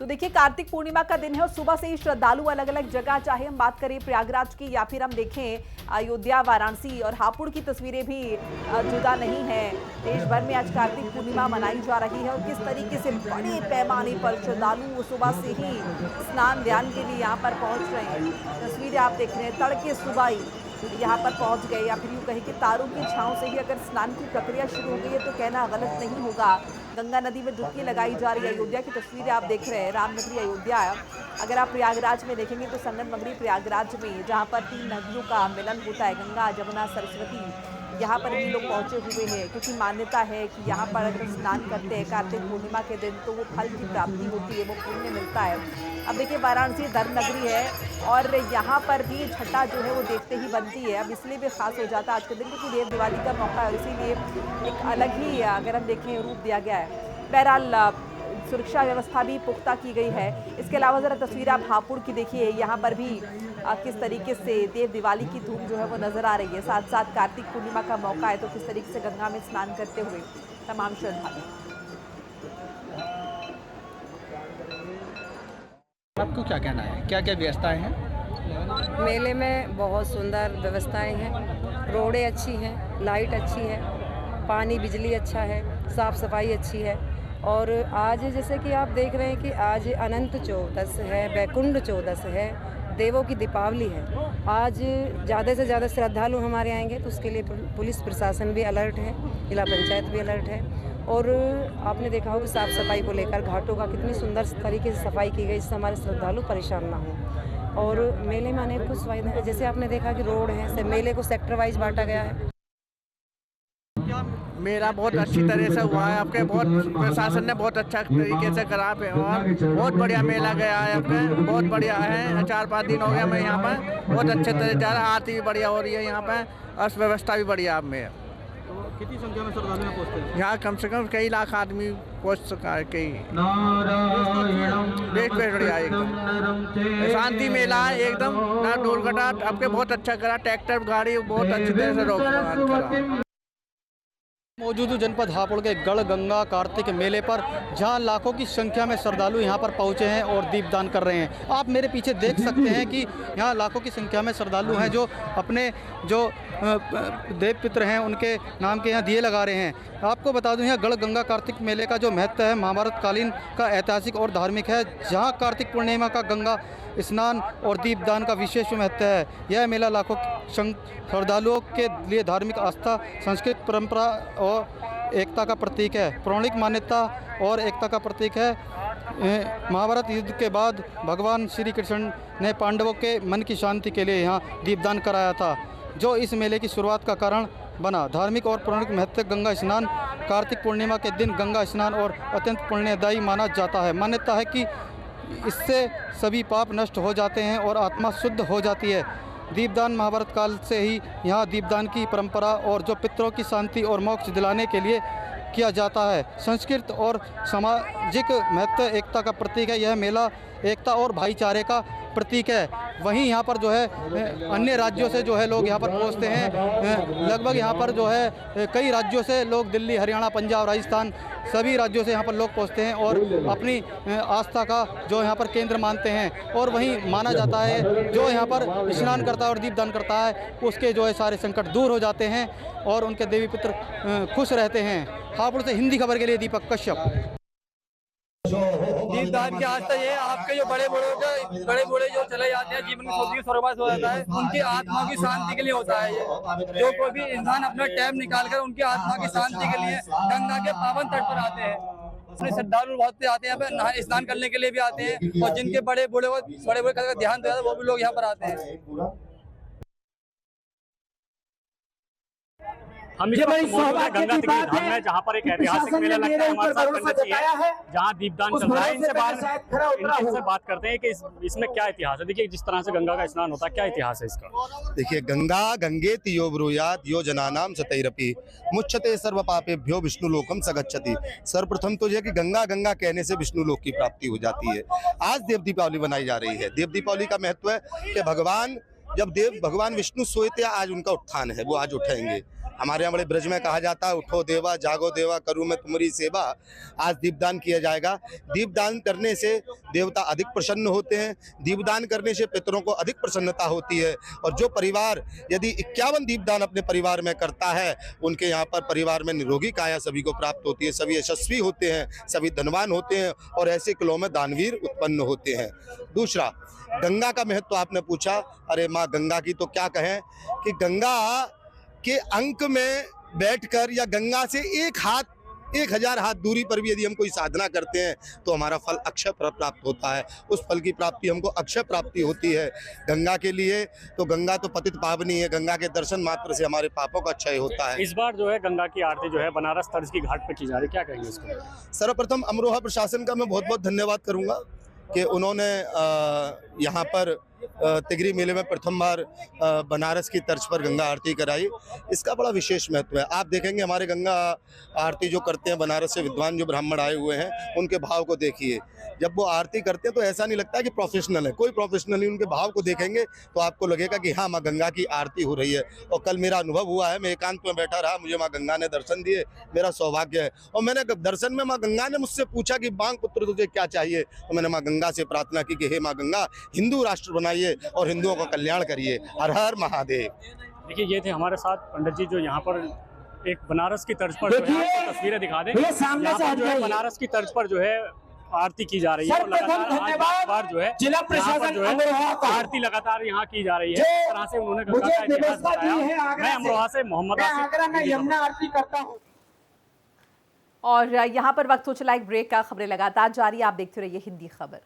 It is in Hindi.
तो देखिए कार्तिक पूर्णिमा का दिन है और सुबह से ही श्रद्धालु अलग अलग जगह, चाहे हम बात करें प्रयागराज की या फिर हम देखें अयोध्या, वाराणसी और हापुड़ की तस्वीरें भी जुदा नहीं है। देश भर में आज कार्तिक पूर्णिमा मनाई जा रही है और किस तरीके से बड़े पैमाने पर श्रद्धालु सुबह से ही स्नान ध्यान के लिए यहाँ पर पहुंच रहे हैं। तस्वीरें आप देख रहे हैं, तड़के सुबह ही यहाँ पर पहुंच गए, या फिर यूँ कहें कि तारों की छांव से ही अगर स्नान की प्रक्रिया शुरू हो गई है तो कहना गलत नहीं होगा। गंगा नदी में डुबकी लगाई जा रही है। अयोध्या की तस्वीरें आप देख रहे हैं, रामनगरी अयोध्या। अगर आप प्रयागराज में देखेंगे तो संगम नगरी प्रयागराज में जहाँ पर 3 नदियों का मिलन होता है, गंगा, जमुना, सरस्वती, यहाँ पर भी लोग पहुंचे हुए हैं क्योंकि मान्यता है कि यहाँ पर अगर स्नान करते हैं कार्तिक पूर्णिमा के दिन तो वो फल की प्राप्ति होती है, वो पुण्य मिलता है। अब देखिए वाराणसी धर्म नगरी है और यहाँ पर भी छठा जो है वो देखते ही बनती है। अब इसलिए भी खास हो जाता है आज के दिन क्योंकि देव दिवाली का मौका है, इसीलिए एक अलग ही अगर हम देखें रूप दिया गया है। बहरहाल सुरक्षा व्यवस्था भी पुख्ता की गई है। इसके अलावा ज़रा तस्वीर आप हापुड़ की देखिए, यहाँ पर भी किस तरीके से देव दिवाली की धूम जो है वो नज़र आ रही है। साथ साथ कार्तिक पूर्णिमा का मौका है तो किस तरीके से गंगा में स्नान करते हुए तमाम श्रद्धालु। आपको क्या कहना है, क्या क्या व्यवस्थाएं हैं? मेले में बहुत सुंदर व्यवस्थाएं हैं, रोडें अच्छी हैं, लाइट अच्छी है, पानी बिजली अच्छा है, साफ़ सफाई अच्छी है। और आज जैसे कि आप देख रहे हैं कि आज अनंत चौदस है, वैकुंठ चौदस है, देवों की दीपावली है। आज ज़्यादा से ज़्यादा श्रद्धालु हमारे आएंगे तो उसके लिए पुलिस प्रशासन भी अलर्ट है, जिला पंचायत भी अलर्ट है। और आपने देखा होगा साफ़ सफाई को लेकर घाटों का कितनी सुंदर तरीके से सफाई की गई जिससे हमारे श्रद्धालु परेशान ना हो। और मेले में अनेक कुछ फायदे हैं, जैसे आपने देखा कि रोड है, मेले को सेक्टर वाइज बांटा गया है। मेला बहुत अच्छी तरह से हुआ है, आपके बहुत प्रशासन ने बहुत अच्छा तरीके से करा पे और बहुत बढ़िया मेला गया है। आपके बहुत बढ़िया है, 4-5 दिन हो गया मैं यहाँ पर, बहुत अच्छे तरह जा रहा है, आरती भी बढ़िया हो रही है यहाँ पर, अर्थव्यवस्था भी बढ़िया आप में। कितनी संख्या में श्रद्धालु पहुँचते हैं? यहाँ कम से कम कई लाख आदमी पहुँच चुका है। कई देश पे बढ़िया एकदम शांति मेला है एकदम, ना दुर्घटना। आपके बहुत अच्छा करा, ट्रैक्टर गाड़ी बहुत अच्छी तरह से रोक। मौजूद जनपद हापुड़ के गढ़ गंगा कार्तिक मेले पर, जहां लाखों की संख्या में श्रद्धालु यहां पर पहुंचे हैं और दीपदान कर रहे हैं। आप मेरे पीछे देख सकते हैं कि यहां लाखों की संख्या में श्रद्धालु हैं जो अपने जो देव पितर हैं उनके नाम के यहाँ दिए लगा रहे हैं। आपको बता दूं यहाँ गढ़ गंगा कार्तिक मेले का जो महत्व है महाभारत कालीन का ऐतिहासिक और धार्मिक है, जहाँ कार्तिक पूर्णिमा का गंगा स्नान और दीपदान का विशेष महत्व है। यह मेला लाखों श्रद्धालुओं के लिए धार्मिक आस्था, संस्कृत परंपरा और एकता का प्रतीक है, पौराणिक मान्यता और एकता का प्रतीक है। महाभारत युद्ध के बाद भगवान श्री कृष्ण ने पांडवों के मन की शांति के लिए यहाँ दीपदान कराया था, जो इस मेले की शुरुआत का कारण बना। धार्मिक और पौराणिक महत्व गंगा स्नान कार्तिक पूर्णिमा के दिन गंगा स्नान और अत्यंत पुण्यदायी माना जाता है। मान्यता है कि इससे सभी पाप नष्ट हो जाते हैं और आत्मा शुद्ध हो जाती है। दीपदान महाभारत काल से ही यहाँ दीपदान की परंपरा और जो पितरों की शांति और मोक्ष दिलाने के लिए किया जाता है। संस्कृत और सामाजिक महत्व एकता का प्रतीक है। यह मेला एकता और भाईचारे का प्रतीक है। वहीं यहाँ पर जो है अन्य राज्यों से जो है लोग यहाँ पर पहुँचते हैं। लगभग यहाँ पर जो है कई राज्यों से लोग, दिल्ली, हरियाणा, पंजाब, राजस्थान, सभी राज्यों से यहाँ पर लोग पहुँचते हैं और अपनी आस्था का जो यहाँ पर केंद्र मानते हैं। और वहीं माना जाता है जो यहाँ पर स्नान करता है और दीपदान करता है उसके जो है सारे संकट दूर हो जाते हैं और उनके देवी पुत्र खुश रहते हैं। हापुड़ से हिंदी खबर के लिए दीपक कश्यप। दीपदान की आस्था ये आपके जो बड़े बूढ़े जो चले जाते हैं, जीवन में छोटी स्वर्गवास हो जाता है, उनकी आत्मा की शांति के लिए होता है। ये जो कोई भी इंसान अपना टाइम निकालकर उनकी आत्मा की शांति के लिए गंगा के पावन तट पर आते हैं। अपने श्रद्धालु बहुत से आते हैं यहाँ पे स्नान करने के लिए भी आते हैं और जिनके बड़े बूढ़े का ध्यान दिया वो भी लोग यहाँ पर आते हैं। हम इस वक्त मौजूद है गंगा तिगरी धाम में, जहाँ पर एक ऐतिहासिक मेला लगता है। हमारे साथ पंडित जी है जहाँ दीपदान चल रहा है। इनसे बात करते हैं कि इसमें क्या इतिहास है। देखिए जिस तरह से गंगा का स्नान होता है, क्या इतिहास है इसका? देखिए, गंगा गंगेति यो ब्रूयात् यो जनानाम सतैरपि मुच्यते सर्व पापेभ्यो विष्णु लोकम सगच्छति। सर्वप्रथम तो यह कि गंगा गंगा कहने से विष्णु लोक की प्राप्ति हो जाती है। आज देव दीपावली बनाई जा रही है। देव दीपावली का महत्व है कि भगवान विष्णु सोए थे, आज उनका उत्थान है, वो आज उठेंगे। हमारे यहाँ बड़े ब्रज में कहा जाता है, उठो देवा जागो देवा करूँ मैं तुम्हारी सेवा। आज दीपदान किया जाएगा। दीपदान करने से देवता अधिक प्रसन्न होते हैं। दीपदान करने से पितरों को अधिक प्रसन्नता होती है और जो परिवार यदि 51 दीपदान अपने परिवार में करता है, उनके यहाँ पर परिवार में निरोगी काया सभी को प्राप्त होती है, सभी यशस्वी होते हैं, सभी धनवान होते हैं और ऐसे कुलों में दानवीर उत्पन्न होते हैं। दूसरा, गंगा का महत्व आपने पूछा। अरे माँ गंगा की तो क्या कहें कि गंगा के अंक में बैठकर या गंगा से 1000 हाथ दूरी पर भी यदि हम कोई साधना करते हैं तो हमारा फल अक्षय प्राप्त होता है। उस फल की प्राप्ति हमको अक्षय प्राप्ति होती है। गंगा के लिए तो गंगा तो पतित पावनी है, गंगा के दर्शन मात्र से हमारे पापों का क्षय होता है। इस बार जो है गंगा की आरती जो है बनारस तर्ज की घाट पर की जा रही है, क्या कहेंगे इसको? सर्वप्रथम अमरोहा प्रशासन का मैं बहुत बहुत धन्यवाद करूंगा कि उन्होंने यहाँ पर तिगरी मेले में प्रथम बार बनारस की तर्ज पर गंगा आरती कराई। इसका बड़ा विशेष महत्व है। आप देखेंगे हमारे गंगा आरती जो करते हैं बनारस से विद्वान जो ब्राह्मण आए हुए हैं, उनके भाव को देखिए। जब वो आरती करते हैं तो ऐसा नहीं लगता कि प्रोफेशनल है, कोई प्रोफेशनल नहीं। उनके भाव को देखेंगे तो आपको लगेगा कि हाँ माँ गंगा की आरती हो रही है। और कल मेरा अनुभव हुआ है, मैं एकांत में बैठा रहा, मुझे माँ गंगा ने दर्शन दिए, मेरा सौभाग्य है। और मैंने दर्शन में माँ गंगा ने मुझसे पूछा कि बांग पुत्र तुझे क्या चाहिए, तो मैंने माँ गंगा से प्रार्थना की कि हे माँ गंगा, हिंदू राष्ट्र बनाइए और हिंदुओं का कल्याण करिए। हर हर महादेव। देखिए ये थे हमारे साथ पंडित जी जो यहाँ पर एक बनारस की तर्ज पर जो है आपको तस्वीरें दिखा दें। यहाँ पर जो है बनारस की तर्ज पर जो है आरती की जा रही है और लगातार बार जो है जिला प्रशासन जो है आरती लगातार यहाँ की जा रही है। इस तरह से उन्होंने गंगा का इतिहास बताया। मैं अमरोहा से मोहम्मद आसिफ। और यहाँ पर वक्त हो चला एक ब्रेक का। खबरें लगातार जारी, आप देखते रहिए हिंदी खबर।